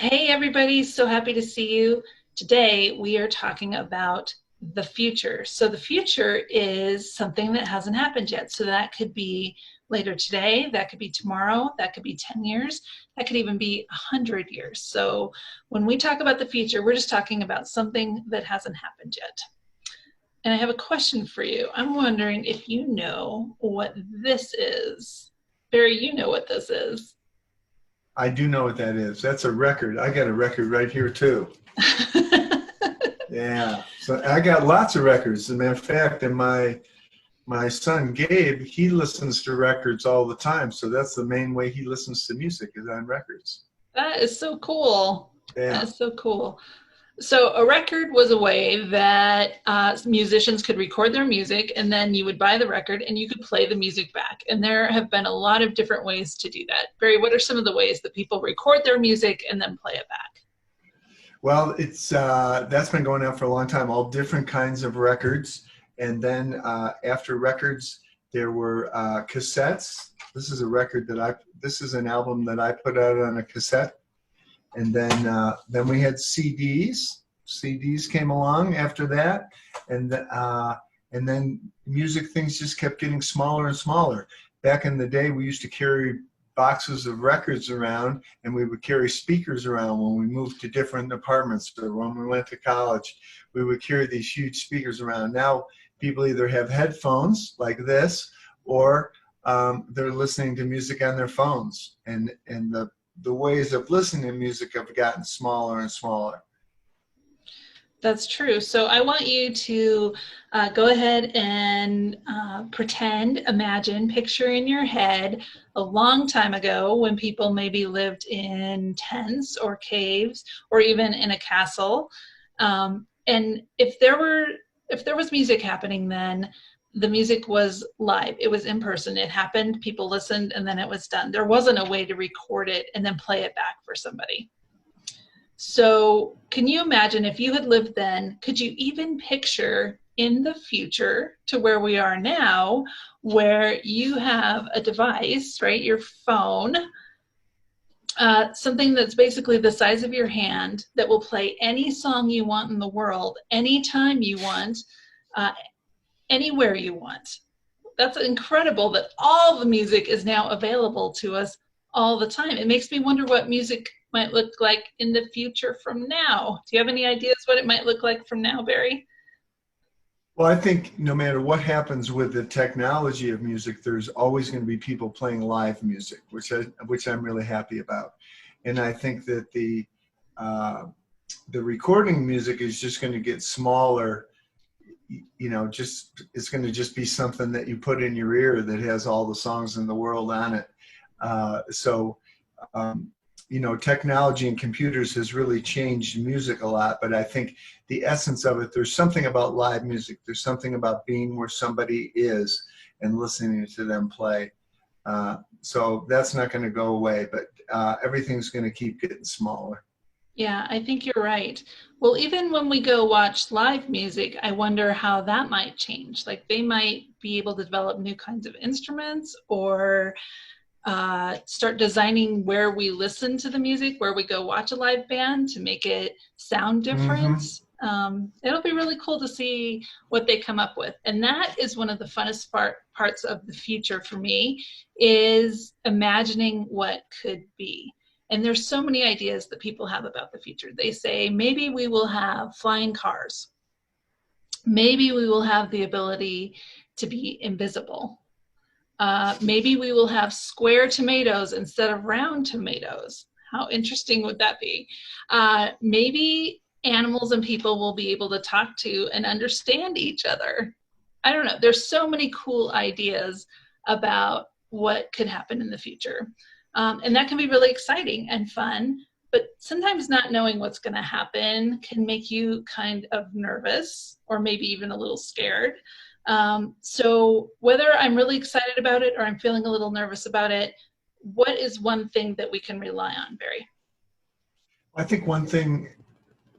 Hey everybody, so happy to see you. Today we are talking about the future. So the future is something that hasn't happened yet. So that could be later today, that could be tomorrow, that could be 10 years, that could even be 100 years. So when we talk about the future, we're just talking about something that hasn't happened yet. And I have a question for you. I'm wondering if you know what this is. Barry, you know what this is. I do know what that is. That's a record. I got a record right here too. Yeah. So I got lots of records. As a matter of fact, and my son Gabe, he listens to records all the time. So that's the main way he listens to music is on records. That is so cool. That Yeah. is so cool. So a record was a way that musicians could record their music, and then you would buy the record and you could play the music back. And there have been a lot of different ways to do that. Barry, what are some of the ways that people record their music and then play it back? Well, it's that's been going on for a long time. All different kinds of records, and then after records, there were cassettes. This is a record that I. This is an album that I put out on a cassette. And then we had CDs. CDs came along after that, and then music things just kept getting smaller and smaller. Back in the day, we used to carry boxes of records around, and we would carry speakers around when we moved to different apartments or when we went to college. We would carry these huge speakers around. Now people either have headphones like this, or they're listening to music on their phones, and the ways of listening to music have gotten smaller and smaller. That's true. So I want you to go ahead and pretend, imagine, picture in your head a long time ago when people maybe lived in tents or caves or even in a castle. And if there was music happening then, the music was live. It was in person. It happened. People listened, and then it was done. There wasn't a way to record it and then play it back for somebody. So can you imagine if you had lived then, could you even picture in the future to where we are now, where you have a device, right, your phone, something that's basically the size of your hand that will play any song you want in the world, anytime you want, uh, anywhere you want. That's incredible that all the music is now available to us all the time. It makes me wonder what music might look like in the future from now. Do you have any ideas what it might look like from now, Barry? Well, I think no matter what happens with the technology of music, there's always going to be people playing live music, which I'm really happy about. And I think that uh, the recording music is just going to get smaller. You know, just it's going to just be something that you put in your ear that has all the songs in the world on it. So you know, technology and computers has really changed music a lot, but I think the essence of it, there's something about live music. There's something about being where somebody is and listening to them play. So that's not going to go away, but everything's going to keep getting smaller. Yeah, I think you're right. Well, even when we go watch live music, I wonder how that might change. Like they might be able to develop new kinds of instruments or start designing where we listen to the music, where we go watch a live band to make it sound different. Hmm. It'll be really cool to see what they come up with. And that is one of the funnest parts of the future for me is imagining what could be. And there's so many ideas that people have about the future. They say maybe we will have flying cars. Maybe we will have the ability to be invisible. Maybe we will have square tomatoes instead of round tomatoes. How interesting would that be? Maybe animals and people will be able to talk to and understand each other. I don't know. There's so many cool ideas about what could happen in the future. And that can be really exciting and fun. But sometimes not knowing what's going to happen can make you kind of nervous or maybe even a little scared. So whether I'm really excited about it or I'm feeling a little nervous about it, what is one thing that we can rely on, Barry? I think one thing,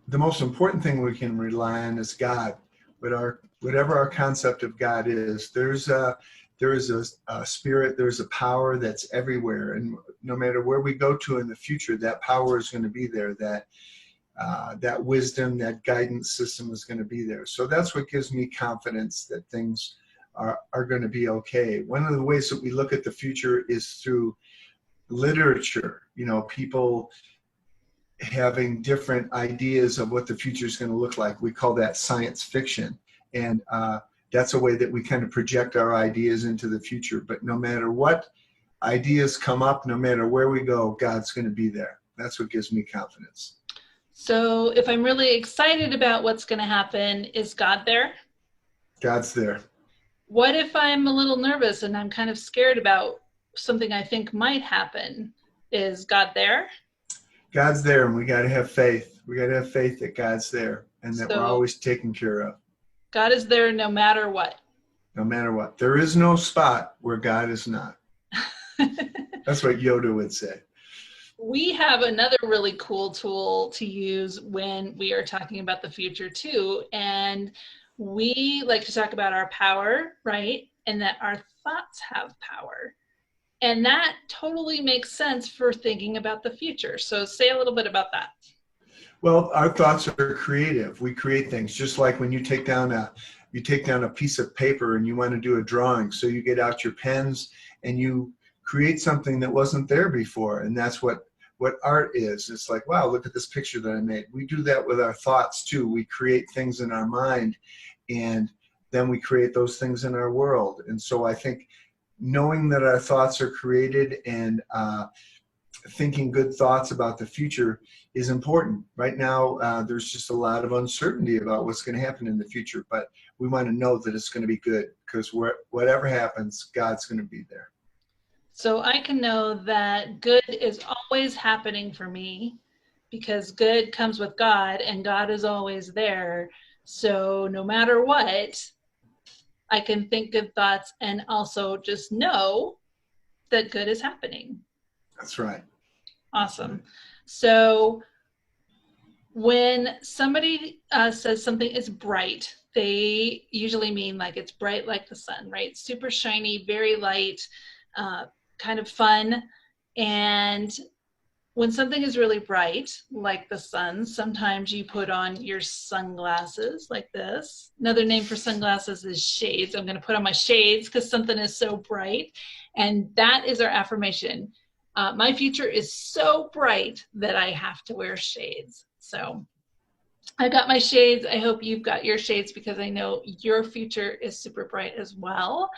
the most important thing we can rely on is God. Whatever our concept of God is, there's there is a spirit, there's a power that's everywhere. And no matter where we go to in the future, that power is going to be there. That wisdom, that guidance system is going to be there. So that's what gives me confidence that things are going to be okay. One of the ways that we look at the future is through literature. You know, people having different ideas of what the future is going to look like. We call that science fiction. And that's a way that we kind of project our ideas into the future. But no matter what ideas come up, no matter where we go, God's going to be there. That's what gives me confidence. So if I'm really excited about what's going to happen, is God there? God's there. What if I'm a little nervous and I'm kind of scared about something I think might happen? Is God there? God's there, and we got to have faith. We got to have faith that God's there and that we're always taken care of. God is there no matter what. No matter what. There is no spot where God is not. That's what Yoda would say. We have another really cool tool to use when we are talking about the future too. And we like to talk about our power, right? And that our thoughts have power. And that totally makes sense for thinking about the future. So say a little bit about that. Well, our thoughts are creative. We create things, just like when you take down a piece of paper and you want to do a drawing. So you get out your pens and you create something that wasn't there before. And that's what art is. It's like, wow, look at this picture that I made. We do that with our thoughts too. We create things in our mind, and then we create those things in our world. And so I think knowing that our thoughts are created and thinking good thoughts about the future is important. Right now, there's just a lot of uncertainty about what's going to happen in the future, but we want to know that it's going to be good, because whatever happens, God's going to be there. So I can know that good is always happening for me because good comes with God and God is always there. So no matter what, I can think good thoughts and also just know that good is happening. That's right. Awesome. So when somebody says something is bright, they usually mean like it's bright like the sun, right? Super shiny, very light, kind of fun. And when something is really bright, like the sun, sometimes you put on your sunglasses like this. Another name for sunglasses is shades. I'm going to put on my shades because something is so bright. And that is our affirmation. My future is so bright that I have to wear shades. So I got my shades. I hope you've got your shades because I know your future is super bright as well.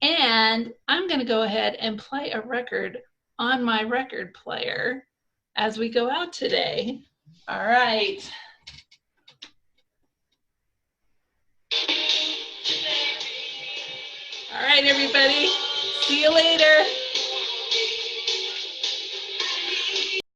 And I'm going to go ahead and play a record on my record player as we go out today. All right. All right, everybody. See you later.